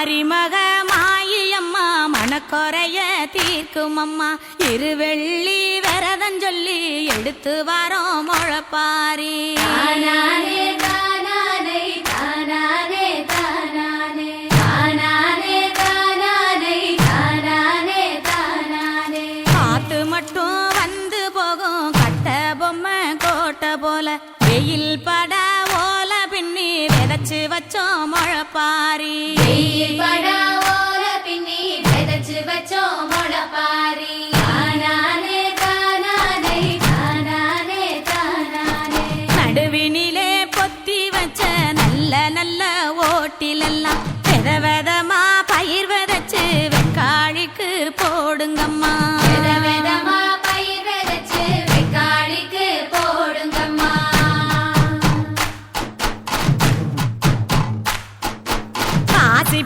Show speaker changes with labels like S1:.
S1: மாரிமக மாயம்மா மனக்குறைய தீர்க்கும் அம்மா இருவெள்ளி விரதம் சொல்லி எடுத்து வரோம் முளைப்பாரி காத்து மட்டும் வந்து போகும் கட்ட பொம்மை கோட்டை போல வெயில் பட ஓல பின்னி விதைச்சு வச்சோம் முளைப்பாரி நடுவினிலே பொத்தி வச்ச நல்ல நல்ல ஓட்டிலெல்லாம் வித விதமா பயிர் விதைச்சு வெக்காளிக்கு போடுங்கம்மா காசி